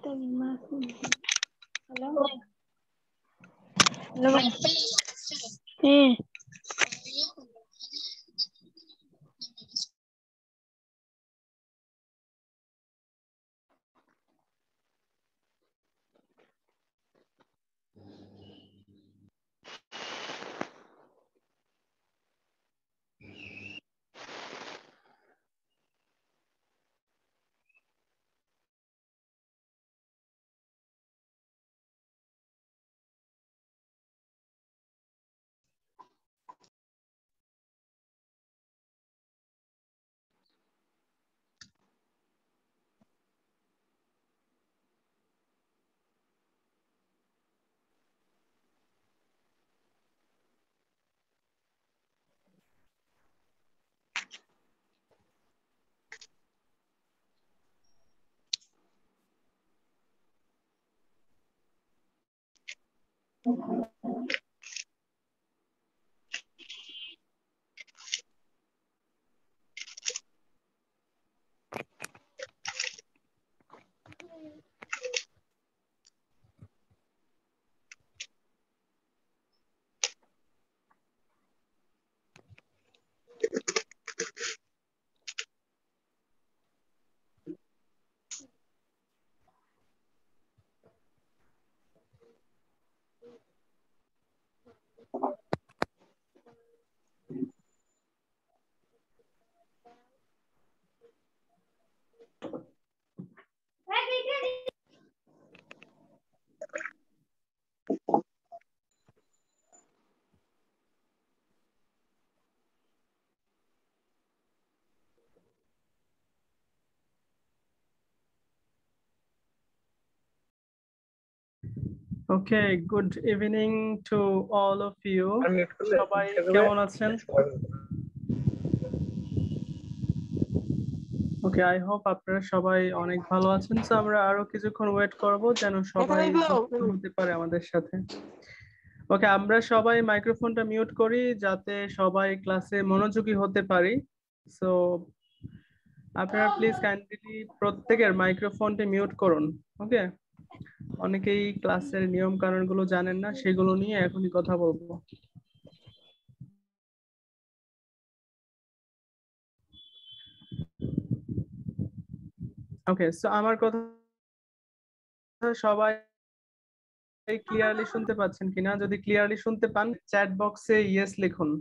Hello. Hello. Eh. Okay, good evening to all of you. সবাই কেমন আছেন? Okay, I hope আপনারা সবাই অনেক ভালো আছেন। So আমরা আরো কিছুক্ষণ ওয়েট করব যেন সবাই যুক্ত হতে পারে আমাদের সাথে। Okay, আমরা সবাই মাইক্রোফোনটা মিউট করি যাতে সবাই ক্লাসে মনোযোগী হতে পারি। So আপনারা প্লিজ কাইন্ডলি প্রত্যেকের মাইক্রোফোনটি মিউট করুন। ওকে? অনেকেই ক্লাসের নিয়ম কানুনগুলো জানেন না, সেগুলো নিয়ে এখনই কথা বলবো। ওকে, সো আমার কথা সবাই ক্লিয়ারলি শুনতে পাচ্ছেন কিনা? যদি ক্লিয়ারলি শুনতে পান চ্যাট বক্সে ইয়েস লিখুন।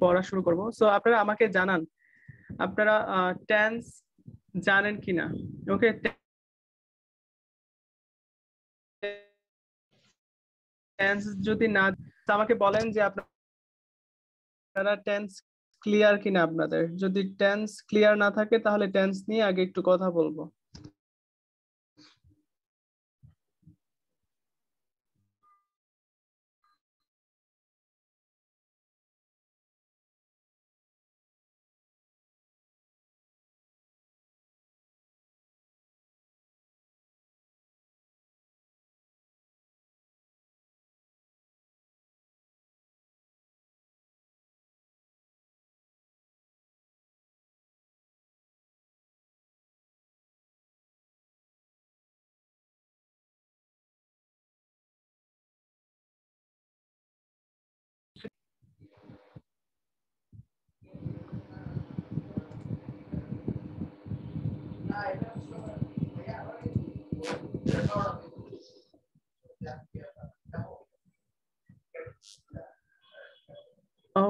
পড়া শুরু করব। সো আপনারা আমাকে জানান আপনারা টেন্স জানেন কিনা। ওকে, টেন্স যদি না আমাকে বলেন যে আপনারা টেন্স ক্লিয়ার কিনা আপনাদের। যদি টেন্স ক্লিয়ার না থাকে তাহলে টেন্স নিয়ে আগে একটু কথা বলবো।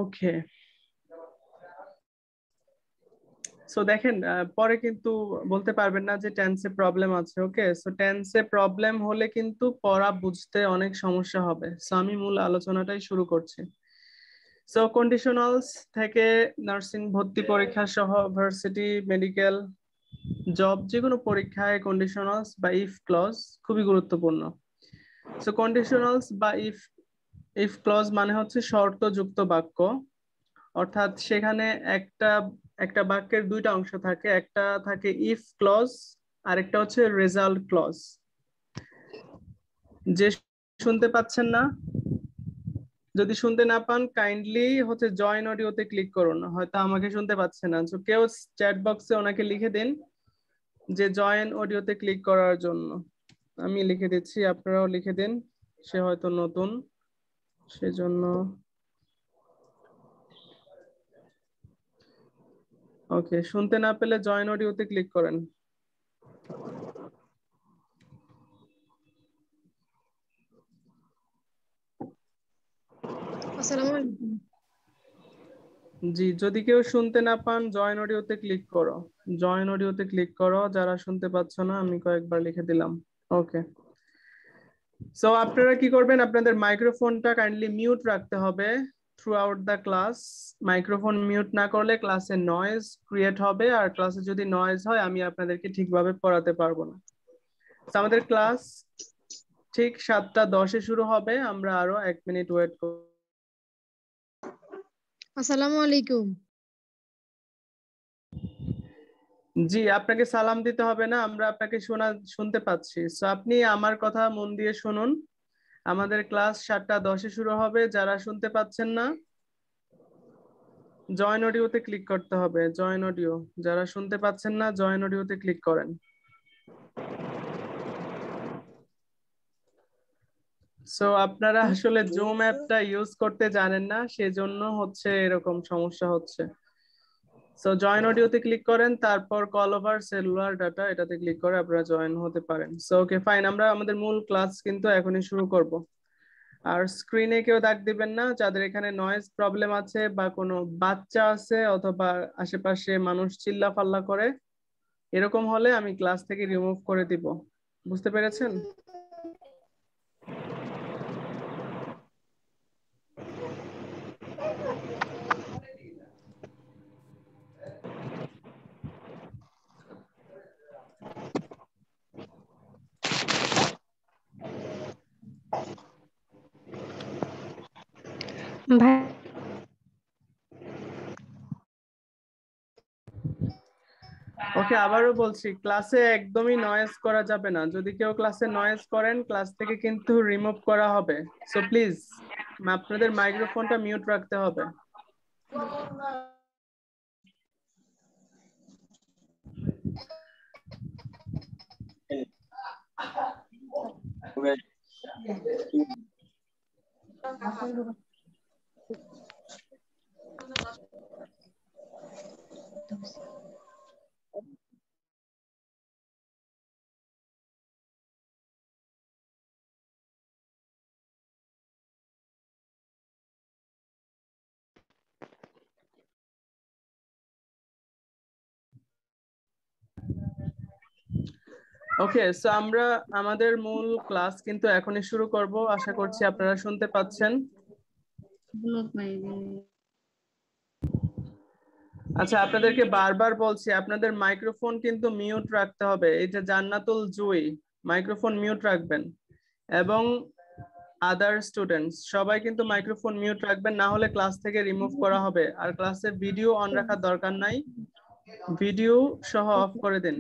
ওকে, সো দেখেন পরে কিন্তু বলতে পারবেন না যে টেন্সে প্রবলেম আছে। ওকে, সো টেন্সে প্রবলেম হলে কিন্তু পড়া বুঝতে অনেক সমস্যা হবে। সো আমি মূল আলোচনাটাই শুরু করছি। সো কন্ডিশনালস থেকে নার্সিং ভর্তি পরীক্ষা সহ ভার্সিটি মেডিকেল জব যে কোনো পরীক্ষায় কন্ডিশনালস বা ইফ ক্লজ খুবই গুরুত্বপূর্ণ। সো কন্ডিশনালস বা ইফ ক্লজ মানে হচ্ছে শর্তযুক্ত বাক্য, অর্থাৎ সেখানে একটা একটা বাক্যের দুইটা অংশ থাকে, একটা থাকে ইফ ক্লজ আর একটা হচ্ছে রেজাল্ট ক্লজ। যে শুনতে পাচ্ছেন না? যদি শুনতে না পান কাইন্ডলি হচ্ছে জয়েন অডিওতে ক্লিক করুন, হয়তো আমাকে শুনতে পাচ্ছে না। তো কেউ চ্যাট বক্সে ওনাকে লিখে দিন যে জয়েন অডিওতে ক্লিক করার জন্য। আমি লিখে দিচ্ছি, আপনারাও লিখে দিন, সে হয়তো নতুন সেজন্য। ওকে, শুনতে না পেলে জয়েন অডিওতে ক্লিক করেন। আসসালামু আলাইকুম। জি, যদি কেউ শুনতে না পান জয়েন অডিওতে ক্লিক করো, জয়েন অডিওতে ক্লিক করো। যারা শুনতে পাচ্ছ না আমি কয়েকবার লিখে দিলাম। ওকে, সো আপনারা কি করবেন, আপনাদের মাইক্রোফোনটা কাইন্ডলি মিউট রাখতে হবে through out the class. Microphone mute না করলে ক্লাসে নয়েজ ক্রিয়েট হবে, আর ক্লাসে যদি নয়েজ হয় আমি আপনাদেরকে ঠিকভাবে পড়াতে পারবো না। So, আমাদের ক্লাস ঠিক 7:10-এ শুরু হবে, আমরা আরো 1 মিনিট ওয়েট করব। আসসালামু আলাইকুম। জি, আপনাকে সালাম দিতে হবে না, আমরা আপনাকে শুনতে পাচ্ছি। সো আপনি আমার কথা মন দিয়ে শুনুন। আমাদের ক্লাস 7:10-এ শুরু হবে। যারা শুনতে পাচ্ছেন না জয়েন অডিওতে ক্লিক করতে হবে, জয়েন অডিও। যারা শুনতে পাচ্ছেন না জয়েন অডিওতে ক্লিক করেন। সো আপনারা আসলে জুম অ্যাপটা ইউজ করতে জানেন না, সেজন্য হচ্ছে এরকম সমস্যা হচ্ছে। সো জয়েন অডিওতে ক্লিক করেন, তারপর কল ওভার সেলুলার ডাটা এটাতে ক্লিক করে আপনারা জয়েন হতে পারেন। সো ওকে ফাইন, আমরা আমাদের মূল ক্লাস কিন্তু এখনই শুরু করব। আর স্ক্রিনে কেউ দাগ দিবেন না যাদের এখানে নয়েজ প্রবলেম আছে বা কোনো বাচ্চা আছে অথবা আশেপাশে মানুষ চিল্লা ফাল্লা করে, এরকম হলে আমি ক্লাস থেকে রিমুভ করে দিব। বুঝতে পেরেছেন? ভাই ওকে, আবারও বলছি ক্লাসে একদমই নয়েজ করা যাবে না। যদি কেউ ক্লাসে নয়েজ করেন ক্লাস থেকে কিন্তু রিমুভ করা হবে। সো প্লিজ আপনাদের মাইক্রোফোনটা মিউট রাখতে হবে। ওকে, সো আমরা আমাদের মূল ক্লাস কিন্তু এখনই শুরু করব। আশা করছি আপনারা শুনতে পাচ্ছেন। আচ্ছা, আপনাদেরকে বারবার বলছি আপনাদের মাইক্রোফোন কিন্তু মিউট রাখতে হবে। এই যে জান্নাতুল জুই, মাইক্রোফোন মিউট রাখবেন, এবং আদার স্টুডেন্টস সবাই কিন্তু মাইক্রোফোন মিউট রাখবেন, না হলে ক্লাস থেকে রিমুভ করা হবে। আর ক্লাসে ভিডিও অন রাখার দরকার নাই, ভিডিও সহ অফ করে দিন।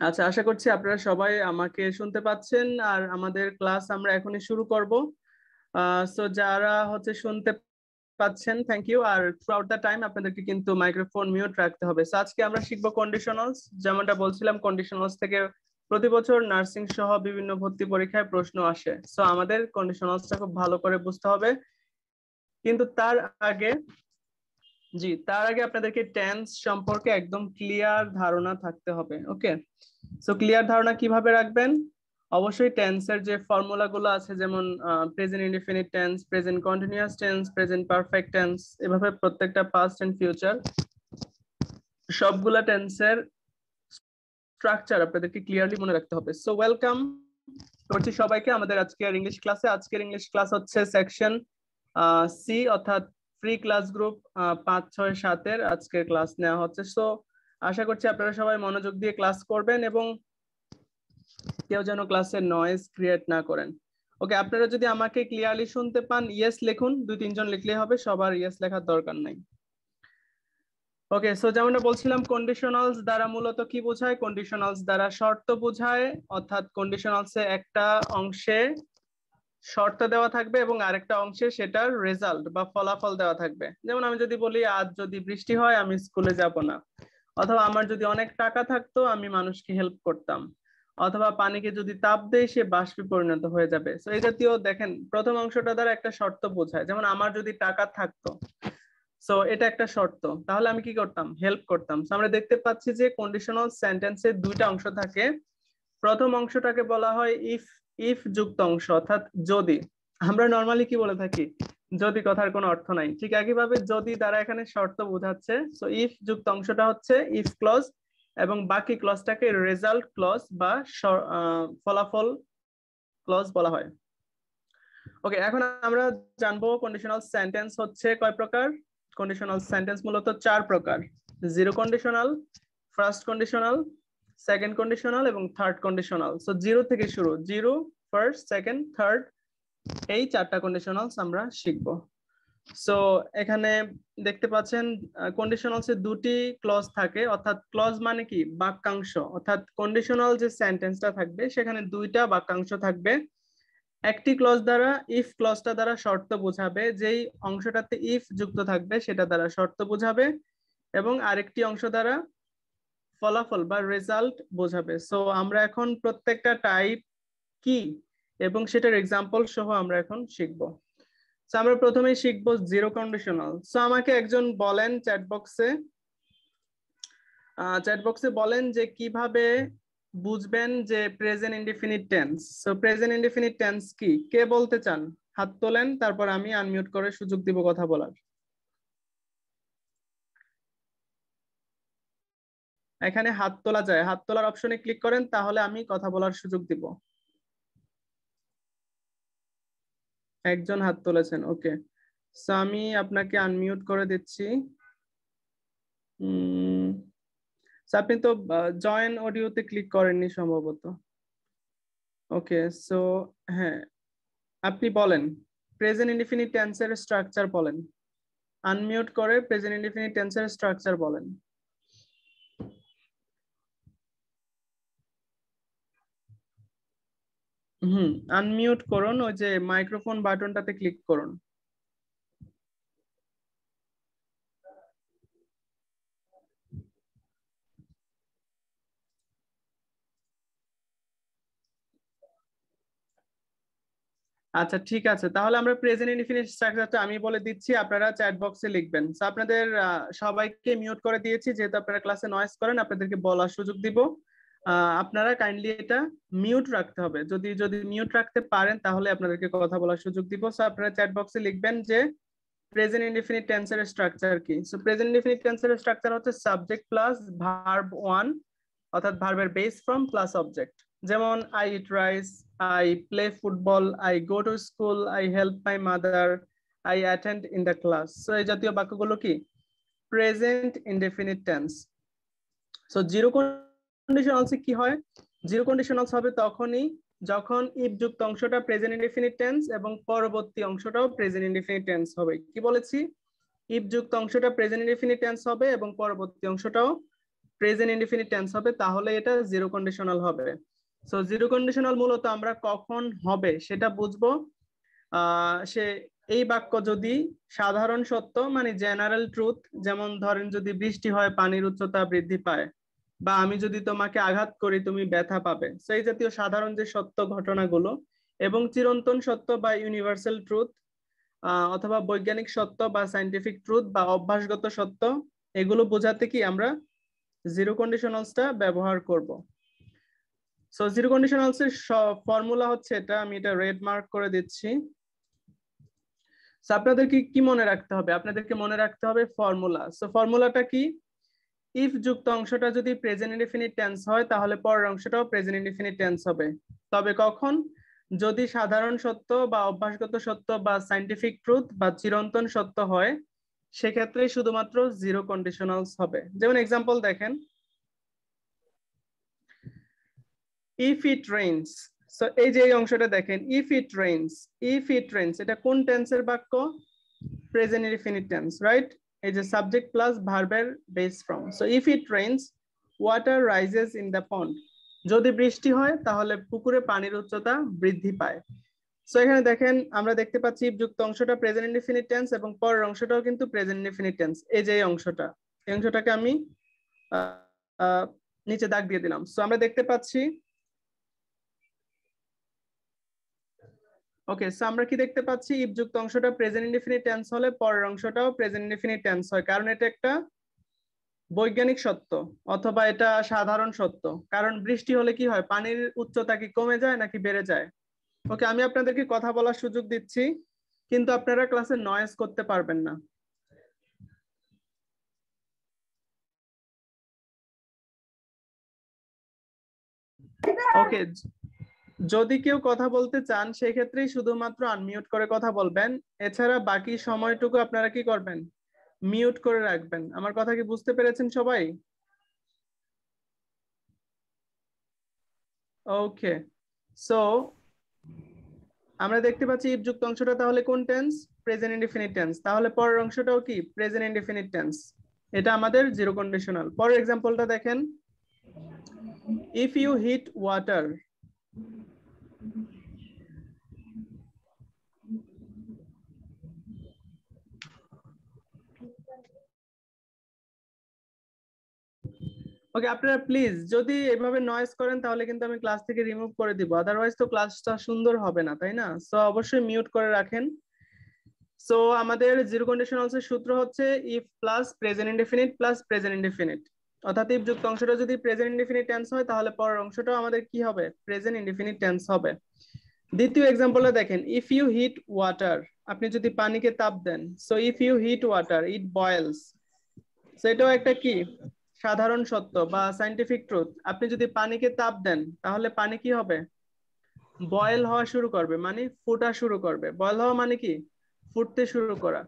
আচ্ছা, আশা করছি আপনারা সবাই আমাকে শুনতে পাচ্ছেন আর আমাদের ক্লাস আমরা এখনই শুরু করব। সো যারা হচ্ছে শুনতে পাচ্ছেন থ্যাংক ইউ, আর থ্রুআউট দ্য টাইম আপনাদেরকে কিন্তু মাইক্রোফোন মিউট রাখতে হবে। সো আজকে আমরা শিখবো কন্ডিশনালস। যেমনটা বলছিলাম, কন্ডিশনালস থেকে প্রতি বছর নার্সিং সহ বিভিন্ন ভর্তি পরীক্ষায় প্রশ্ন আসে। সো আমাদের কন্ডিশনালসটা খুব ভালো করে বুঝতে হবে। কিন্তু আগে তার আগে আপনাদেরকে টেন্স সম্পর্কে একদম ক্লিয়ার ধারণা থাকতে হবে। ওকে, সো ক্লিয়ার ধারণা কিভাবে রাখবেন? অবশ্যই টেন্সের যে ফর্মুলা গুলো আছে, যেমন present indefinite tense, present continuous tense, present perfect tense, এভাবে প্রত্যেকটা পাস্ট এন্ড ফিউচার সবগুলা টেন্সের স্ট্রাকচার আপনাদেরকে ক্লিয়ারলি মনে রাখতে হবে। সো ওয়েলকাম করছি সবাইকে আমাদের আজকের ইংলিশ ক্লাসে। আজকের ইংলিশ ক্লাস হচ্ছে সেকশন সি, অর্থাৎ ফ্রি ক্লাস গ্রুপ 5, 6, 7 আজকের ক্লাস নেওয়া হচ্ছে। সো আশা করছি আপনারা সবাই মনোযোগ দিয়ে ক্লাস করবেন এবং কেউ যেন ক্লাসে নয়েজ ক্রিয়েট না করেন। ওকে, আপনারা যদি আমাকে ক্লিয়ারলি শুনতে পান ইয়েস লিখুন, 2-3 জন লিখলেই হবে, সবার ইয়েস লেখার দরকার নাই। ওকে, সো যেমনটা বলছিলাম, কন্ডিশনালস দ্বারা মূলত কি বোঝায়? কন্ডিশনালস দ্বারা শর্ত বোঝায়, অর্থাৎ কন্ডিশনালসে একটা অংশে শর্ত দেওয়া থাকবে এবং আরেকটা অংশে সেটার রেজাল্ট বা ফলাফল দেওয়া থাকবে। যেমন আমি যদি বলি আজ যদি বৃষ্টি হয় আমি স্কুলে যাব না, অথবা আমার যদি অনেক টাকা থাকতো আমি মানুষকে হেল্প করতাম, অথবা পানিকে যদি তাপ দেয় সে বাষ্পে পরিণত হয়ে যাবে। তো এই জাতীয় দেখেন প্রথম অংশটা দ্বারা একটা শর্ত বোঝায়, যেমন আমার যদি টাকা থাকতো, সো এটা একটা শর্ত, তাহলে আমি কি করতাম? হেল্প করতাম। সো আমরা দেখতে পাচ্ছি যে কন্ডিশনাল সেন্টেন্সে দুইটা অংশ থাকে। প্রথম অংশটাকে বলা হয় ইফ, ইফ যুক্ত অংশ, অর্থাৎ যদি। আমরা নর্মালি কি বলে থাকি? যদি কথার কোনো অর্থ নাই, ঠিক একইভাবে যদি দ্বারা এখানে শর্ত বোঝাচ্ছে। সো ইফ যুক্ত অংশটা হচ্ছে ইফ ক্লজ, এবং বাকি ক্লজটাকে রেজাল্ট ক্লজ বা ফলাফল ক্লজ বলা হয়। ওকে, এখন আমরা জানবো কন্ডিশনাল সেন্টেন্স হচ্ছে কয় প্রকার। কন্ডিশনাল সেন্টেন্স মূলত 4 প্রকার: zero conditional, first conditional, second conditional এবং থার্ড কন্ডিশনাল। সো জিরো থেকে শুরু, জিরো, ফার্স্ট, সেকেন্ড, থার্ড, এই 4টা কন্ডিশনালস আমরা শিখবো। সো এখানে দেখতে পাচ্ছেন কন্ডিশনালসে দুটি ক্লজ থাকে, অর্থাৎ ক্লজ মানে কি? বাক্যাংশ। অর্থাৎ কন্ডিশনাল যে সেন্টেন্সটা থাকবে সেখানে দুইটা বাক্যাংশ থাকবে। একটি ক্লজ দ্বারা, ইফ ক্লজটা দ্বারা শর্ত বোঝাবে, যেই অংশটাতে ইফ যুক্ত থাকবে সেটা দ্বারা শর্ত বোঝাবে, এবং আরেকটি অংশ দ্বারা ফলাফল বা রেজাল্ট বোঝাবে। সো আমরা এখন প্রত্যেকটা টাইপ কি এবং সেটার এক্সাম্পল সহ আমরা এখন শিখবো। সো আমরা প্রথমেই শিখবো জিরো কন্ডিশনাল। সো আমাকে একজন বলেন চ্যাটবক্সে বলেন যে কিভাবে বুঝবেন যে present indefinite tense. So present indefinite tense কি, কে বলতে চান? হাত তোলেন, তারপর আমি আনমিউট করে সুযোগ দিব কথা বলার। এখানে হাত তোলা যায়, হাত তোলার অপশনে ক্লিক করেন, তাহলে আমি কথা বলার সুযোগ দিব। একজন হাত তুলেছেন, ওকে। সো আমি আপনাকে আনমিউট করে দিচ্ছি। আপনি তো জয়েন অডিওতে ক্লিক করেননি সম্ভবত। ওকে, সো হ্যাঁ, আপনি বলেন প্রেজেন্ট ইনডিফিনিট টেন্সের স্ট্রাকচার বলেন। আনমিউট করে প্রেজেন্ট ইনডিফিনিট টেন্সের স্ট্রাকচার বলেন। আনমিউট করুন, ওই যে মাইক্রোফোন বাটনটাতে ক্লিক করুন। আচ্ছা ঠিক আছে, তাহলে আমরা প্রেজেন্ট ইনডিফিনিট স্ট্রাকচারটা আমি বলে দিচ্ছি, আপনারা চ্যাট বক্সে লিখবেন। সো আপনাদের সবাইকে মিউট করে দিয়েছি, যেহেতু আপনারা ক্লাসে নয়েজ করেন, আপনাদেরকে বলার সুযোগ দিব। আপনারা কাইন্ডলি এটা মিউট রাখতে হবে, যদি যদি মিউট রাখতে পারেন তাহলে আপনাদেরকে কথা বলার সুযোগ দিব। সো আপনারা চ্যাট বক্সে লিখবেন যে প্রেজেন্ট ইনডিফিনিট টেন্সের স্ট্রাকচার কি। সো প্রেজেন্ট ইনডিফিনিট টেন্সের স্ট্রাকচার হচ্ছে সাবজেক্ট প্লাস ভার্ব ওয়ান, অর্থাৎ ভার্বের বেস ফর্ম প্লাস অবজেক্ট। যেমন I eat rice, I play football, I go to school, I help my mother, I attend in the class. So এই জাতীয় বাক্যগুলো কি? Present indefinite tense. So zero conditionals কি হয়? Zero conditionals হবে তখনই যখন ইফ যুক্ত অংশটা প্রেজেন্ট ইনডেফিনিট টেন্স এবং পরবর্তী অংশটাও প্রেজেন্ট ইনডেফিনিট টেন্স হবে। কি বলেছি? ইফ যুক্ত অংশটা প্রেজেন্ট ইনডেফিনিট টেন্স হবে এবং পরবর্তী অংশটাও প্রেজেন্ট ইনডিফিনিট টেন্স হবে তাহলে এটা জিরো কন্ডিশনাল হবে। সো জিরো কন্ডিশনাল মূলত আমরা কখন হবে সেটা বুঝবো। সে এই বাক্য যদি সাধারণ সত্য মানে জেনারেল ট্রুথ, যেমন ধরেন যদি বৃষ্টি হয় পানির উচ্চতা বৃদ্ধি পায়, বা আমি যদি তোমাকে আঘাত করি তুমি ব্যথা পাবে, সেই জাতীয় সাধারণ যে সত্য ঘটনাগুলো, এবং চিরন্তন সত্য বা ইউনিভার্সাল ট্রুথ, অথবা বৈজ্ঞানিক সত্য বা সায়েন্টিফিক ট্রুথ বা অভ্যাসগত সত্য, এগুলো বোঝাতে কি আমরা জিরো কন্ডিশনালসটা ব্যবহার করব। সো জিরো কন্ডিশনালস এর ফর্মুলা হচ্ছে এটা, আমি এটা রেড মার্ক করে দিচ্ছি। আপনাদেরকে কি মনে রাখতে হবে? আপনাদেরকে মনে রাখতে হবে ফর্মুলা। সো ফর্মুলাটা কি? ইফ যুক্ত অংশটা যদি প্রেজেন্ট ইনডিফিনিট টেন্স হয় তাহলে পরের অংশটাও প্রেজেন্ট ইনডিফিনিট টেন্স হবে। তবে কখন? যদি সাধারণ সত্য বা অভ্যাসগত সত্য বা সায়েন্টিফিক ট্রুথ বা চিরন্তন সত্য হয়, সেক্ষেত্রে শুধুমাত্র জিরো কন্ডিশনালস হবে। যেমন এক্সাম্পল দেখেন, ইফ ইট রেইনস। সো এই যে এই অংশটা দেখেন, if it rains, if it rains এটা কোন টেন্সের বাক্য? Present indefinite tense, right? এই যে সাবজেক্ট প্লাস ভার্বের base form. So if it rains water rises in the pond. যদি বৃষ্টি হয় তাহলে পুকুরে পানির উচ্চতা বৃদ্ধি পায়। সো এখানে দেখেন আমরা দেখতে পাচ্ছি ইফ যুক্ত অংশটা প্রেজেন্ট ইনডিফিনিট টেন্স এবং পরের অংশটাও কিন্তু প্রেজেন্ট ইনডিফিনিট টেন্স। এই যে এই অংশটা, এই অংশটাকে আমি নিচে দাগ দিয়ে দিলাম। সো আমরা দেখতে পাচ্ছি, ওকে, সো আমরা কি দেখতে পাচ্ছি? ইফ যুক্ত অংশটা প্রেজেন্ট ইনডিফিনিট টেন্স হলে পরের অংশটাও প্রেজেন্ট ইনডিফিনিট টেন্স হয়, কারণ এটা একটা বৈজ্ঞানিক সত্য অথবা এটা সাধারণ সত্য। কারণ বৃষ্টি হলে কি হয়? পানির উচ্চতা কি কমে যায় নাকি বেড়ে যায়? ওকে, আমি আপনাদেরকে কথা বলার সুযোগ দিচ্ছি, কিন্তু আপনারা ক্লাসে নয়েজ করতে পারবেন না। ওকে, যদি কেউ কথা বলতে চান সেক্ষেত্রেই শুধুমাত্র আনমিউট করে কথা বলবেন। এছাড়া বাকি সময়টুকু আপনারা কি করবেন? মিউট করে রাখবেন। আমার কথা কি বুঝতে পেরেছেন সবাই? ওকে, সো আমরা দেখতে পাচ্ছি ইফ যুক্ত অংশটা তাহলে কোন টেন্স? Present indefinite tense. তাহলে পরের অংশটাও কি প্রেজেন্ট ইনডিফিনিট টেন্স। এটা আমাদের জিরো কন্ডিশনাল। পরের এক্সাম্পলটা দেখেন, ইফ ইউ হিট ওয়াটার। ওকে, আপনারা প্লিজ যদি এভাবে নয়েজ করেন তাহলে কিন্তু আমি ক্লাস থেকে রিমুভ করে দিব, আদারওয়াইজ তো ক্লাসটা সুন্দর হবে না, তাই না? সো অবশ্যই মিউট করে রাখেন। সো আমাদের জিরো কন্ডিশনালস এর সূত্র হচ্ছে if plus present indefinite plus present indefinite. অর্থাৎ ইফ যুক্ত অংশটা যদি প্রেজেন্ট ইনডিফিনিট টেন্স হয় তাহলে পরের অংশটাও আমাদের কি হবে? প্রেজেন্ট ইনডিফিনিট টেন্স হবে। দ্বিতীয় এক্সাম্পলে দেখেন, ইফ ইউ হিট ওয়াটার, আপনি যদি পানিকে তাপ দেন। So if you heat water it boils. So এটাও একটা কি সাধারণ সত্য বা সায়েন্টিফিক ট্রুথ। আপনি যদি পানিকে তাপ দেন তাহলে পানি কি হবে? বয়েল হওয়া শুরু করবে, মানে ফুটা শুরু করবে। বয়েল হওয়া মানে কি? ফুটতে শুরু করা।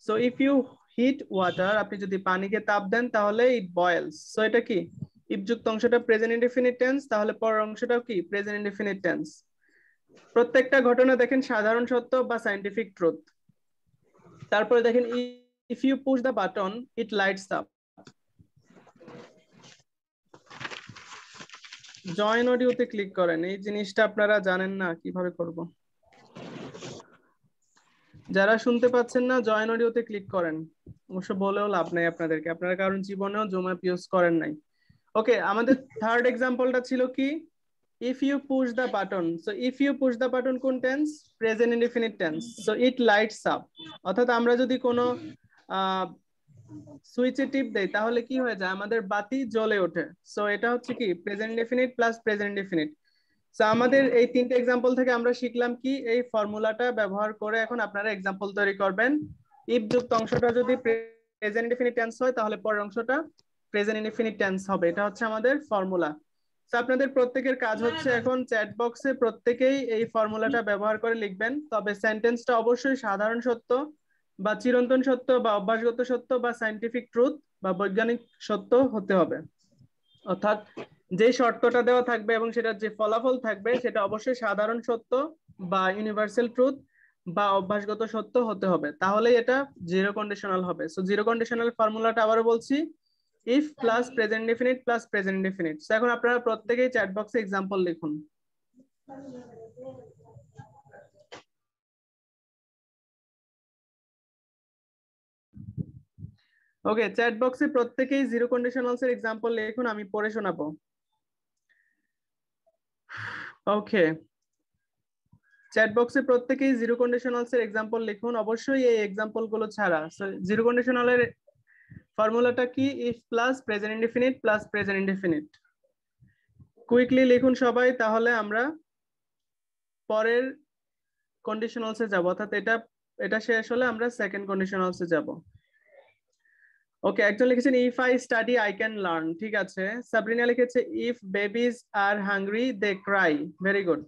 So if you heat water, আপনি যদি পানিকে তাপ দেন তাহলে ইট বয়েলস। সো এটা কি ইফ যুক্ত অংশটা প্রেজেন্ট ইনডিফিনিট টেন্স, তাহলে পরের অংশটাও কি প্রেজেন্ট ইনডিফিনিট টেন্স। প্রত্যেকটা ঘটনা দেখেন সাধারণ সত্য বা সায়েন্টিফিক ট্রুথ। তারপরে দেখেন, if you push the button it lights up. Join অডিওতে ক্লিক করেন। এই জিনিসটা আপনারা জানেন না কিভাবে করব। যারা শুনতে পাচ্ছেন না জয়েন অডিওতে ক্লিক করেন। অবশ্য বলেও লাভ নাই আপনাদেরকে, আপনারা কারণ জীবনেও জোম্যাপ ইউজ করেন নাই। ওকে, আমাদের থার্ড এক্সাম্পলটা ছিল কি? If you push the button. So if you push the button কোন tense? Present indefinite tense. So it lights up. অর্থাৎ আমরা যদি কোনো সুইচে টিপ দেই তাহলে কি হয়ে যায়? আমাদের বাতি জ্বলে ওঠে। সো এটা হচ্ছে কি present indefinite plus present indefinite. So আমাদের এই তিনটে এক্সাম্পল থেকে আমরা শিখলাম কি এই ফর্মুলাটা ব্যবহার করে এখন আপনারা এক্সাম্পল তৈরি করবেন। ইফ যুক্ত অংশটা যদি প্রেজেন্ট ইনডিফিনিট টেন্স হয় তাহলে পরের অংশটা প্রেজেন্ট ইনডিফিনিট টেন্স হবে। এটা হচ্ছে আমাদের ফর্মুলা। সো আপনাদের প্রত্যেকের কাজ হচ্ছে এখন চ্যাট বক্সে প্রত্যেকেই এই ফর্মুলাটা ব্যবহার করে লিখবেন। তবে সেন্টেন্সটা অবশ্যই সাধারণ সত্য বা চিরন্তন সত্য বা অভ্যাসগত সত্য বা সায়েন্টিফিক ট্রুথ বা বৈজ্ঞানিক সত্য হতে হবে। অর্থাৎ যে শর্তটা দেওয়া থাকবে এবং সেটার যে ফলাফল থাকবে সেটা অবশ্যই সাধারণ সত্য বা ইউনিভার্সাল ট্রুথ বা অভ্যাসগত সত্য হতে হবে, তাহলে এটা জিরো কন্ডিশনাল হবে। সো জিরো কন্ডিশনাল ফর্মুলাটা আবারও বলছি, if plus present indefinite plus present indefinite. এখন আপনারা প্রত্যেকেই চ্যাট বক্সে এক্সাম্পল লিখুন। ওকে, চ্যাট বক্সে প্রত্যেকেই জিরো কন্ডিশনালস এর এক্সাম্পল লিখুন, আমি পড়ে শোনাবো। ওকে, চ্যাট বক্সে প্রত্যেকেই জিরো কন্ডিশনালস এর এক্সাম্পল লিখুন, অবশ্যই এই এক্সাম্পল গুলো ছাড়া। জিরো কন্ডিশনালের ফর্মুলাটা কি? If plus present indefinite plus present indefinite. Quickly লিখুন সবাই, তাহলে আমরা পরের কন্ডিশনালসে যাব, অর্থাৎ এটা শেষ হলে আমরা সেকেন্ড কন্ডিশনালসে যাব। ওকে, একজন লিখেছেন if I study I can learn, ঠিক আছে। সাবরিনা লিখেছে if babies are hungry they cry, very good.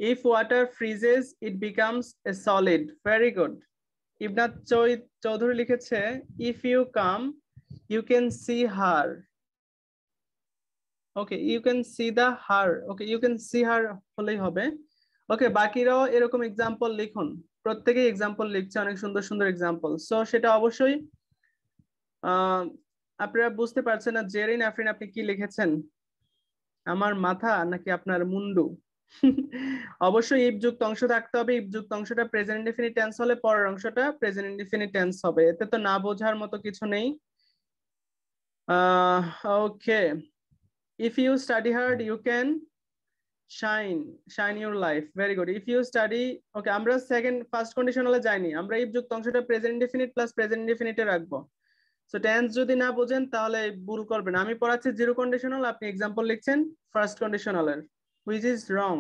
If water freezes it becomes a solid, very good. ইবনাথ চৌধুরী লিখেছে if you come you can see her. Okay, you can see the her, okay you can see her হলেই হবে। ওকে, বাকিরাও এরকম example লিখুন, প্রত্যেকেই example লিখছে, অনেক সুন্দর সুন্দর এক্সাম্পল। সো সেটা অবশ্যই আপনারা বুঝতে পারছেন না। জেরিন আফরিন, আপনি কি লিখেছেন? আমার মাথা নাকি আপনার মুন্ডু? অবশ্যই ইফ যুক্ত অংশ থাকতে হবে। ইফ যুক্ত অংশটা প্রেজেন্ট ইনডিফিনিট টেন্স হলে পরের অংশটা প্রেজেন্ট ইনডিফিনিট টেন্স হবে, এতে তো না বোঝার মতো কিছু নেই। ওকে, if you study hard you can shine your life, very good. if you study, okay, আমরা ফার্স্ট কন্ডিশনালে যাইনি, আমরা ইফ যুক্ত অংশটা প্রেজেন্ট ইনডিফিনিট প্লাস প্রেজেন্ট ইনডিফিনিটে রাখবো। সো টেন্স যদি না বোঝেন তাহলে ভুল করবেন। আমি পড়াচ্ছি জিরো কন্ডিশনাল, আপনি এক্সাম্পল লিখছেন ফার্স্ট কন্ডিশনালের, which is wrong.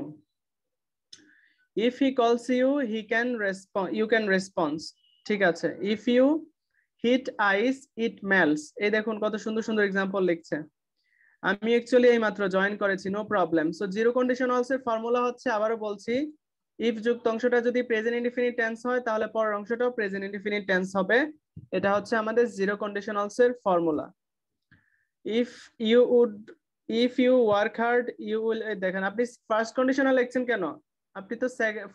if he calls you he can respond, you can response, ঠিক আছে। if you hit ice it melts, এই দেখুন কত সুন্দর সুন্দর এক্সাম্পল লিখছে। আমি অ্যাকচুয়ালি এই মাত্র জয়েন করেছি, no problem. So zero conditionals এর ফর্মুলা হচ্ছে, আবারও বলছি, ইফ যুক্ত অংশটা যদি প্রেজেন্ট ইনডিফিনিট টেন্স হয় তাহলে পরের অংশটাও প্রেজেন্ট ইনডিফিনিট টেন্স হবে। এটা হচ্ছে আমাদের জিরো কন্ডিশনালস এর formula. If you would, if you work hard you will, দেখেন আপনি ফার্স্ট কন্ডিশনাল লিখছেন কেন? আপনি তো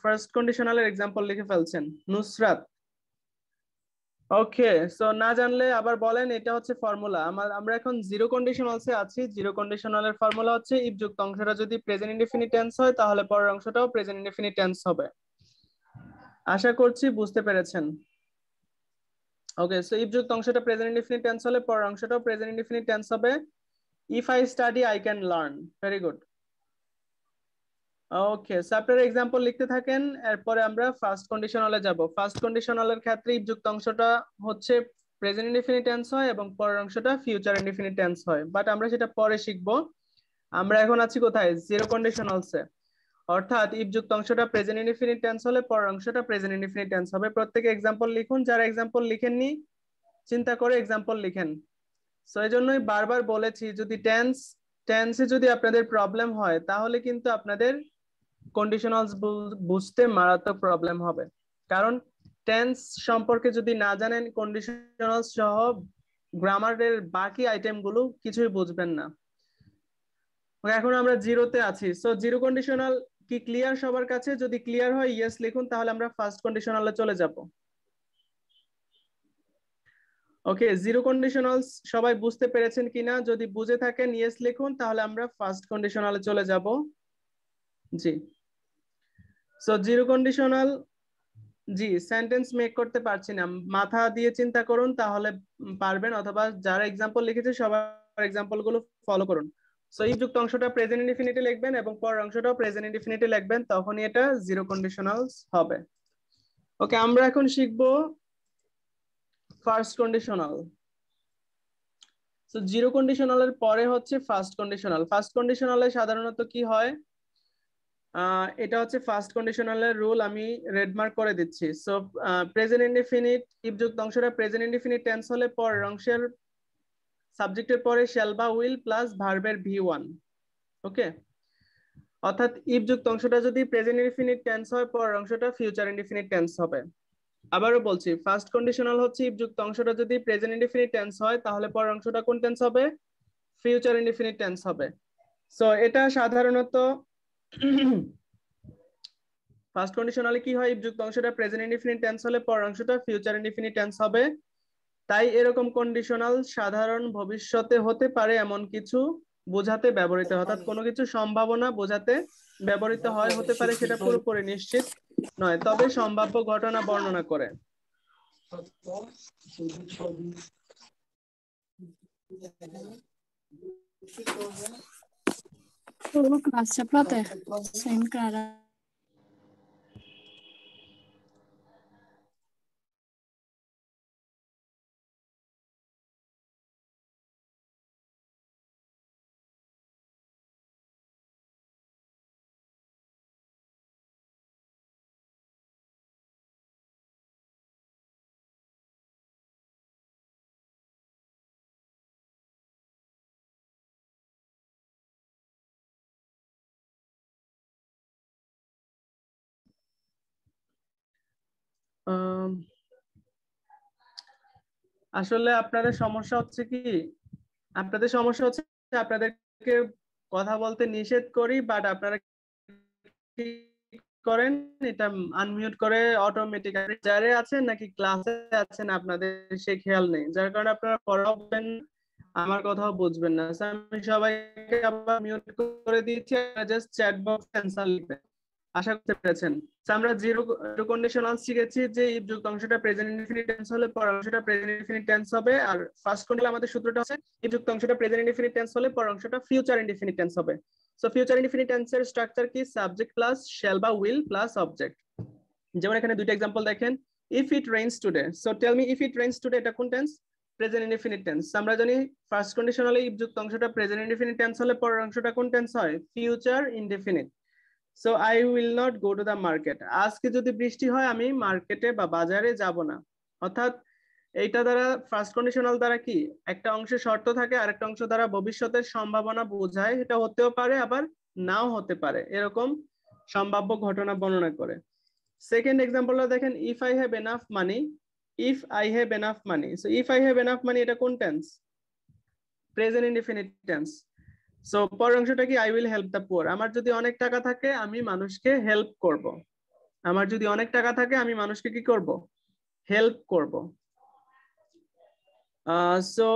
ফার্স্ট কন্ডিশনালের এক্সাম্পল লিখে ফেলছেন। নুসরাত, ওকে, সো না জানলে আবার বলেন, এটা হচ্ছে ফর্মুলা। আমরা এখন জিরো কন্ডিশনালসে আছি। জিরো কন্ডিশনালের ফর্মুলা হচ্ছে ইফ যুক্ত অংশটা যদি প্রেজেন্ট ইনডিফিনিট টেন্স হয় তাহলে পরের অংশটাও প্রেজেন্ট ইনডিফিনিট টেন্স হবে। আশা করছি বুঝতে পেরেছেন। ওকে, সো ইফ যুক্ত অংশটা প্রেজেন্ট ইনডিফিনিট টেন্স হলে পরের অংশটাও প্রেজেন্ট ইনডিফিনিট টেন্স হবে। If I study I can learn, very good. Okay, so আপনারা এক্সাম্পল লিখতে থাকেন, এরপরে আমরা ফার্স্ট কন্ডিশনালে যাব। ফার্স্ট কন্ডিশনালের ক্ষেত্রে ইফ যুক্ত অংশটা হচ্ছে প্রেজেন্ট ইনডিফিনিট টেন্স হয় এবং পরের অংশটা ফিউচার ইনডিফিনিট টেন্স হয়, বাট আমরা সেটা পরে শিখবো। আমরা এখন আছি কোথায়? জিরো কন্ডিশনালসে। অর্থাৎ ইফ যুক্ত অংশটা প্রেজেন্ট ইনডিফিনিট টেন্স হলে পরের অংশটা প্রেজেন্ট ইনডিফিনিট টেন্স হবে। প্রত্যেকে এক্সাম্পল লিখুন, যারা এক্সাম্পল লিখেননি চিন্তা করে এক্সাম্পল লিখেন। সো এই জন্যই বারবার বলেছি, যদি টেন্সে যদি আপনাদের প্রবলেম হয় তাহলে কিন্তু আপনাদের কন্ডিশনালস বুঝতে মারাত্মক প্রবলেম হবে। কারণ টেন্স সম্পর্কে যদি না জানেন, কন্ডিশনালস সহ গ্রামারের বাকি আইটেম গুলো কিছুই বুঝবেন না। এখন আমরা জিরোতে আছি। সো জিরো কন্ডিশনাল কি ক্লিয়ার সবার কাছে? যদি ক্লিয়ার হয় ইয়েস লিখুন, তাহলে আমরা ফার্স্ট কন্ডিশনালে চলে যাব। ওকে, জিরো কন্ডিশনালস সবাই বুঝতে পেরেছেন কিনা? যদি বুঝে থাকেন ইয়েস লিখুন, তাহলে আমরা ফার্স্ট কন্ডিশনালে চলে যাব। জি, সো জিরো কন্ডিশনাল, জি, সেন্টেন্স মেক করতে পারছি না, মাথা দিয়ে চিন্তা করুন তাহলে পারবেন, অথবা যারা এক্সাম্পল লিখেছে সবার এক্সাম্পল গুলো ফলো করুন। সো এই যুক্ত অংশটা প্রেজেন্ট ইনডিফিনিটে লিখবেন এবং পরের অংশটাও প্রেজেন্ট ইনডিফিনিটে লিখবেন, তখনই এটা জিরো কন্ডিশনালস হবে। ওকে, আমরা এখন শিখবো ফার্স্ট কন্ডিশনাল। সো জিরো কন্ডিশনালের পরে হচ্ছে ফার্স্ট কন্ডিশনাল। ফার্স্ট কন্ডিশনালে সাধারণত কি হয়, এটা হচ্ছে ফার্স্ট কন্ডিশনালের রুল, আমি রেড মার্ক করে দিচ্ছি। সো প্রেজেন্ট ইনডিফিনিট ইফ যুক্ত অংশটা প্রেজেন্ট ইনডিফিনিট টেন্স হলে পরের অংশের সাবজেক্টের পরে শ্যাল বা উইল প্লাস ভার্বের V1। ওকে, অর্থাৎ ইফ যুক্ত অংশটা যদি প্রেজেন্ট ইনডিফিনিট টেন্স হয় পরের অংশটা ফিউচার ইনডিফিনিট টেন্স হবে। আবারও বলছি, ফার্স্ট কন্ডিশনাল হচ্ছে ইফ যুক্ত অংশটা যদি প্রেজেন্ট ইনডিফিনিট টেন্স হয় তাহলে পরের অংশটা কোন টেন্স হবে? ফিউচার ইনডিফিনিট টেন্স হবে। সো এটা সাধারণত ফার্স্ট কন্ডিশনালে কি হয়, ইফ যুক্ত অংশটা প্রেজেন্ট ইনডিফিনিট টেন্স হলে পরের অংশটা ফিউচার ইনডিফিনিট টেন্স হবে। তাই এরকম কন্ডিশনাল সাধারণ ভবিষ্যতে হতে পারে এমন কিছু বোঝাতে ব্যবহৃত হয়, অর্থাৎ কোনো কিছু সম্ভাবনা বোঝাতে ব্যবহৃত হয়, হতে পারে সেটা পুরোপুরি নিশ্চিত নয় তবে সম্ভাব্য ঘটনা বর্ণনা করে। Solo classe plate, sem cara. আম, আসলে আপনাদের সমস্যা হচ্ছে কি, আপনাদের সমস্যা হচ্ছে আপনাদেরকে কথা বলতে নিষেধ করি, বাট আপনারা কি করেন, এটা আনমিউট করে অটোমেটিক যারে আছেন নাকি ক্লাসে আছেন আপনাদের সে খেয়াল নেই, যার কারণে আপনারা পড়াবেন আমার কথাও বুঝবেন না। So, আমি সবাইকে আবার মিউট করে দিয়েছি, জাস্ট চ্যাট বক্স অ্যান্সার লিখবেন। আশা করতে পেরেছেন। So, আমরা জিরো কন্ডিশনাল শিখেছি যে ইফ যুক্ত অংশটা প্রেজেন্ট ইনডিফিনিট টেন্স হলে পরের অংশটা প্রেজেন্ট ইনডিফিনিট টেন্স হবে, আর ফার্স্ট কন্ডিশনাল আমাদের সূত্রটা আছে ইফ যুক্ত অংশটা প্রেজেন্ট ইনডিফিনিট টেন্স হলে পরের অংশটা ফিউচার ইনডিফিনিট টেন্স হবে। সো ফিউচার ইনডিফিনিট টেন্সের স্ট্রাকচার কি, সাবজেক্ট প্লাস শ্যাল বা উইল প্লাস অবজেক্ট। যেমন এখানে দুইটা एग्जांपल দেখেন, if it rains today, so tell me if it rains today এটা কোন টেন্স, প্রেজেন্ট ইনডিফিনিট টেন্স। আমরা জানি ফার্স্ট কন্ডিশনালে ইফ যুক্ত অংশটা প্রেজেন্ট ইনডিফিনিট টেন্স হলে পরের অংশটা কোন টেন্স হয়, future indefinite. So I will not go to the market, আজকে যদি বৃষ্টি হয় আমি মার্কেটে বা বাজারে যাব না। অর্থাৎ এইটা দ্বারা ফার্স্ট কন্ডিশনাল দ্বারা কি একটা অংশে শর্ত থাকে, আরেকটা অংশ দ্বারা ভবিষ্যতের সম্ভাবনা বোঝায়, এটা হতেও পারে আবার নাও হতে পারে, এরকম সম্ভাব্য ঘটনা বর্ণনা করে। সেকেন্ড এক্সাম্পলটা দেখেন, if I have enough money, if I have enough money, so if I have enough money এটা কোন tense, present indefinite tense. So পরের অংশটা কি, I will help the poor, আমার যদি অনেক টাকা থাকে আমি মানুষকে হেল্প করব, আমার যদি অনেক টাকা থাকে আমি মানুষকে কি করব, হেল্প করব। সো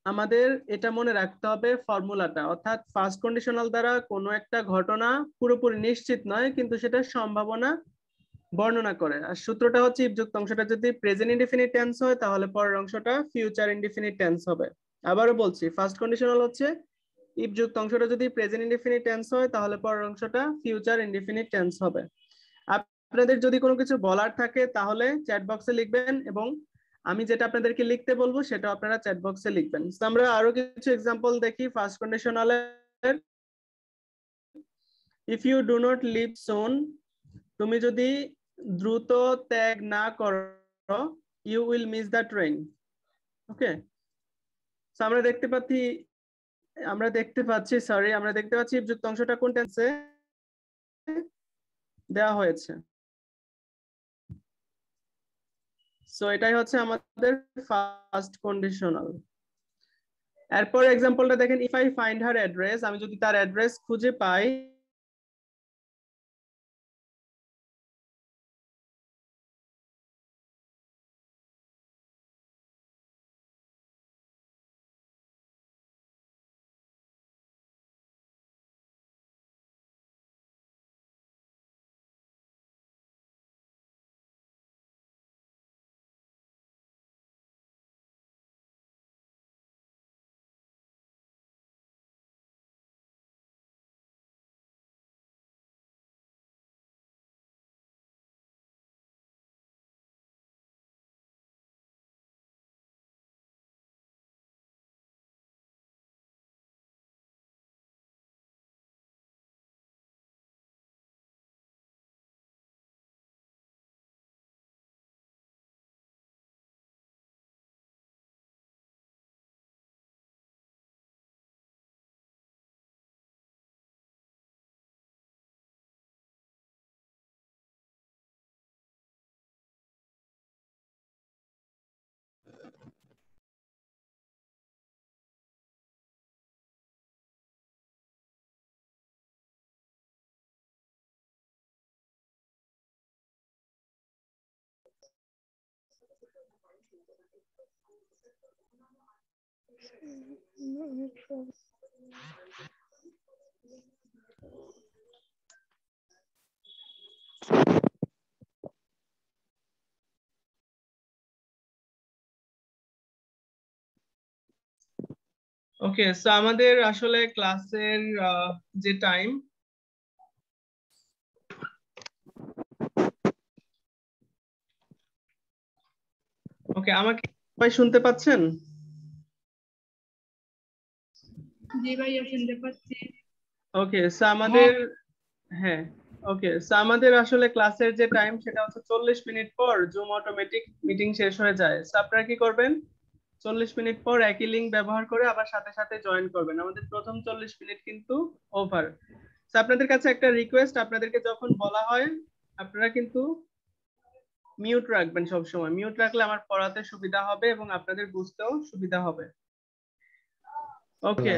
আমাদের এটা মনে রাখতে হবে ফর্মুলাটা, অর্থাৎ ফার্স্ট কন্ডিশনাল দ্বারা কোনো একটা ঘটনা পুরোপুরি নিশ্চিত নয় কিন্তু সেটা সম্ভাবনা বর্ণনা করে। আর সূত্রটা হচ্ছে ইফ যুক্ত অংশটা যদি প্রেজেন্ট ইনডিফিনিট টেন্স হয় তাহলে পরের অংশটা ফিউচার ইনডিফিনিট টেন্স হবে। আবারও বলছি, ফার্স্ট কন্ডিশনাল হচ্ছে ইফ যুক্ত অংশটা যদি প্রেজেন্ট ইনডিফিনিট টেন্স হয় তাহলে পরের অংশটা ফিউচার ইনডিফিনিট টেন্স হবে। আপনাদের যদি কোনো কিছু বলার থাকে তাহলে চ্যাট বক্সে লিখবেন, এবং আমি যেটা আপনাদেরকে লিখতে বলবো সেটা আপনারা চ্যাট বক্সে লিখবেন। আমরা আরো কিছু এক্সাম্পল দেখি ফার্স্ট কন্ডিশনালের। If you do not leave soon, তুমি যদি দ্রুত ত্যাগ না করো, you will miss the train. Okay, আমরা দেখতে পাচ্ছি যুক্ত অংশটা কোন টেন্সে দেওয়া হয়েছে। সো এটাই হচ্ছে আমাদের ফার্স্ট কন্ডিশনাল। এরপর এক্সাম্পলটা দেখেন, if I find her address, আমি যদি তার অ্যাড্রেস খুঁজে পাই, ওকে, সো আমাদের আসলে ক্লাসের যে টাইম, ওকে, আমাকে সবাই শুনতে পাচ্ছেন? জি ভাইয়া শুনতে পাচ্ছি। ওকে, সো আমাদের হ্যাঁ, ওকে, সো আমাদের আসলে ক্লাসের যে টাইম সেটা হচ্ছে 40 মিনিট পর জুম অটোমেটিক মিটিং শেষ হয়ে যায়। সো আপনারা কি করবেন? 40 মিনিট পর একই লিংক ব্যবহার করে আবার সাথে সাথে জয়েন করবেন। আমাদের প্রথম 40 মিনিট কিন্তু ওভার। সো আপনাদের কাছে একটা রিকোয়েস্ট, আপনাদেরকে যখন বলা হয় আপনারা কিন্তু মিউট রাখবেন সব সময়। মিউট রাখলে আমার পড়াতে সুবিধা হবে এবং আপনাদের বুঝতেও সুবিধা হবে। ওকে,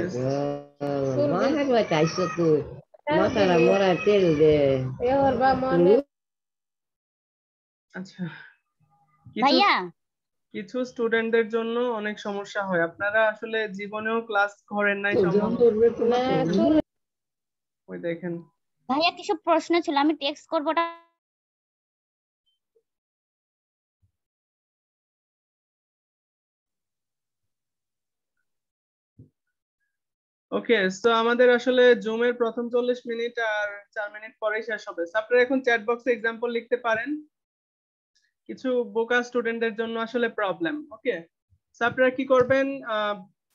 আচ্ছা, ভাইয়া কিছু স্টুডেন্টদের জন্য অনেক সমস্যা হয়। আপনারা আসলে জীবনেও ক্লাস করেন নাই সম্ভবত। ওই দেখেন, ভাইয়া কিছু প্রশ্ন ছিল, আমি টেক্সট করবো ওটা। ওকে, সো আমাদের আসলে জুমের প্রথম 40 মিনিট আর 4 মিনিট পরেই শেষ হবে। সো আপনারা এখন চ্যাট বক্সে এক্সাম্পল লিখতে পারেন। কিছু বোকা স্টুডেন্টদের জন্য আসলে প্রবলেম। ওকে, সো আপনারা কি করবেন,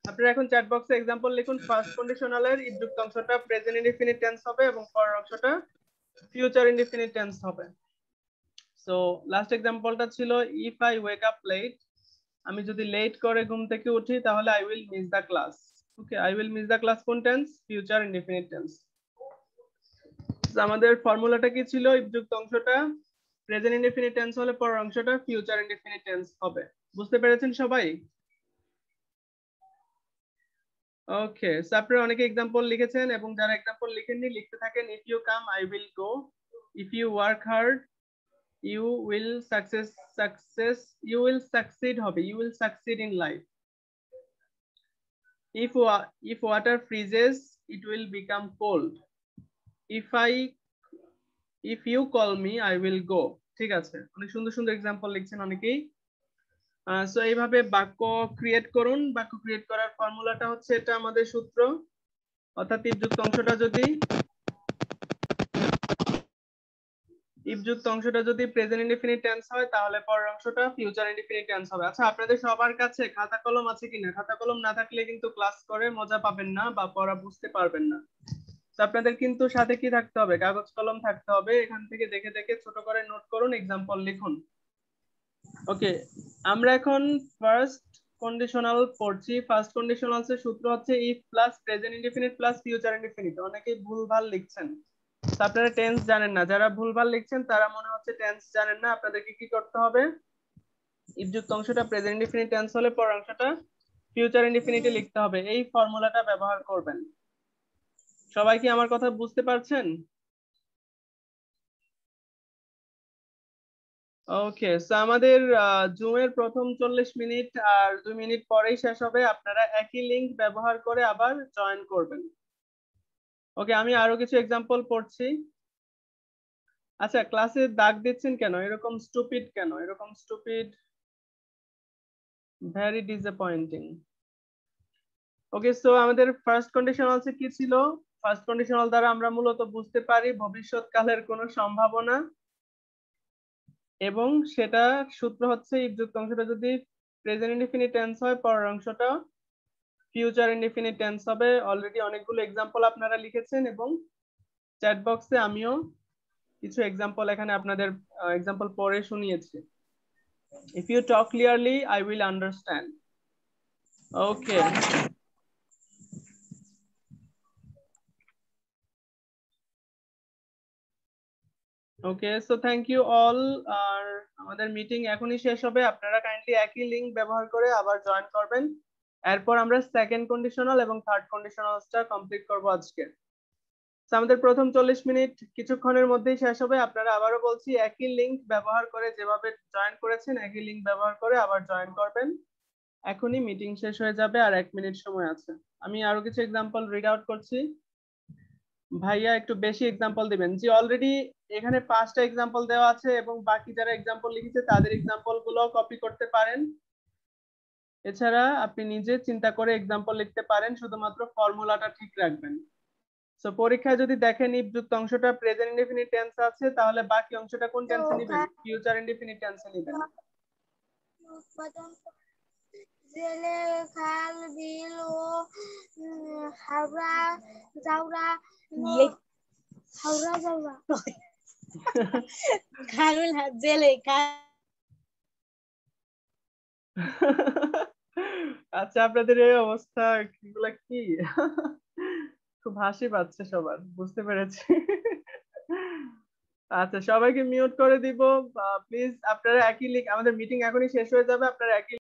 আপনারা এখন চ্যাট বক্সে এক্সাম্পল লিখুন। ফার্স্ট কন্ডিশনালের ইফ যুক্ত অংশটা প্রেজেন্ট ইনডিফিনিট টেন্স হবে এবং পরের অংশটা ফিউচার ইনডিফিনিট টেন্স হবে। সো লাস্ট এক্সাম্পলটা ছিল if I wake up late, আমি যদি লেট করে ঘুম থেকে উঠি তাহলে I will miss the class. Okay, I will miss the class কোন টেন্স? Future indefinite tense. আমাদের ফর্মুলাটা কি ছিল? ইফ যুক্ত অংশটা প্রেজেন্ট ইনডিফিনিট টেন্স হলে পরের অংশটা ফিউচার ইনডিফিনিট টেন্স হবে। বুঝতে পেরেছেন সবাই? ওকে, সো আপনারা অনেকে এক্সাম্পল লিখেছেন এবং যারা এক্সাম্পল লিখেননি লিখতে থাকেন। If you come I will go, if you work hard you will succeed হবে, you will succeed in life. If water freezes it will become cold. if you call me I will go. ঠিক আছে, অনেক সুন্দর সুন্দর example লিখছেন অনেকেই। So এইভাবে বাক্য ক্রিয়েট করুন। বাক্য ক্রিয়েট করার ফর্মুলাটা হচ্ছে এটা আমাদের সূত্র, অর্থাৎ ইফ যুক্ত অংশটা যদি প্রেজেন্ট ইনডিফিনিট টেন্স হয় তাহলে পরের অংশটা ফিউচার ইনডিফিনিট টেন্স হবে। আচ্ছা, আপনাদের সবার কাছে খাতা কলম আছে কিনা? খাতা কলম না থাকলে কিন্তু ক্লাস করে মজা পাবেন না বা পড়া বুঝতে পারবেন না। তো আপনাদের কিন্তু সাথে কি থাকতে হবে? কাগজ কলম থাকতে হবে। এখান থেকে দেখে দেখে ছোট করে নোট করুন, এক্সাম্পল লিখুন। ওকে, আমরা এখন ফার্স্ট কন্ডিশনাল পড়ছি। ফার্স্ট কন্ডিশনালস এর সূত্র হচ্ছে if plus present indefinite plus future indefinite. অনেকেই ভুলভাল লিখছেন, আপনারা টেন্স জানেন না। যারা ভুলভাল লিখছেন তারা মনে হচ্ছে টেন্স জানেন না। আপনাদেরকে কি করতে হবে? ইফ যুক্ত অংশটা প্রেজেন্ট ইনডিফিনিট টেন্স হলে পরের অংশটা ফিউচার ইনডিফিনিটে লিখতে হবে। এই ফর্মুলাটা ব্যবহার করবেন। সবাই কি আমার কথা বুঝতে পারছেন? ওকে, সো আমাদের জুমের প্রথম 40 মিনিট আর 2 মিনিট পরেই শেষ হবে। আপনারা একই লিংক ব্যবহার করে আবার জয়েন করবেন। ওকে, আমি আরো কিছু এক্সাম্পল পড়ছি। আচ্ছা, ক্লাসে দাগ দিচ্ছেন কেন? এরকম স্টুপিড কেন? এরকম স্টুপিড, ভেরি ডিসঅ্যাপয়েন্টিং। ওকে, সো আমাদের ফার্স্ট কন্ডিশনাল কি ছিল? ফার্স্ট কন্ডিশনাল দ্বারা আমরা মূলত বুঝতে পারি ভবিষ্যৎকালের কোনো সম্ভাবনা, এবং সেটা সূত্র হচ্ছে ইফ যুক্ত অংশটা যদি প্রেজেন্ট ইনডিফিনিট টেন্স হয় পরের অংশটা ফিউচার ইনডিফিনিট টেন্স হবে। অলরেডি অনেকগুলো এক্সাম্পল আপনারা লিখেছেন এবং চ্যাট বক্সে আমিও কিছু এক্সাম্পল এখানে আপনাদের এক্সাম্পল পড়ে শুনিয়েছি। If you talk clearly I will understand. Okay, okay, so thank you all. আর আমাদের মিটিং এখনই শেষ হবে। আপনারা কাইন্ডলি একই লিংক ব্যবহার করে আবার জয়েন করবেন। এরপর আমরা সেকেন্ড কন্ডিশনাল এবং থার্ড কন্ডিশনালসটা কমপ্লিট করব আজকে। আমাদের প্রথম 40 মিনিট কিছুক্ষণের মধ্যেই শেষ হবে। আপনারা আবারও বলছি একই লিংক ব্যবহার করে যেভাবে জয়েন করেছেন একই লিংক ব্যবহার করে আবার জয়েন করবেন। এখনই মিটিং শেষ হয়ে যাবে আর 1 মিনিট সময় আছে। আমি আরো কিছু এক্সাম্পল রিড আউট করছি। ভাইয়া একটু বেশি এক্সাম্পল দিবেন। জি অলরেডি এখানে 5টা এক্সাম্পল দেওয়া আছে এবং বাকি যারা এক্সাম্পল লিখেছে তাদের এক্সাম্পল গুলো কপি করতে পারেন। এছাড়া আপনি নিজে চিন্তা করে এক্সাম্পল লিখতে পারেন, শুধুমাত্র ফর্মুলাটা ঠিক রাখবেন। সো পরীক্ষায় যদি দেখেন ইফ যুক্ত অংশটা প্রেজেন্ট ইনডেফিনিট টেন্স আছে, তাহলে বাকি অংশটা কোন টেন্সে নেবেন? ফিউচার ইনডেফিনিট টেন্সে নেবেন। জেলে, খাল, বিল ও হাওড়া জাউরা হাওড়া জাউরা খাল জেলে আচ্ছা আপনাদের এই অবস্থা এগুলা কি? খুব হাসি পাচ্ছে সবার, বুঝতে পেরেছি। আচ্ছা সবাইকে মিউট করে দিব প্লিজ। আপনারা একই লিখ, আমাদের মিটিং এখনই শেষ হয়ে যাবে, আপনারা একই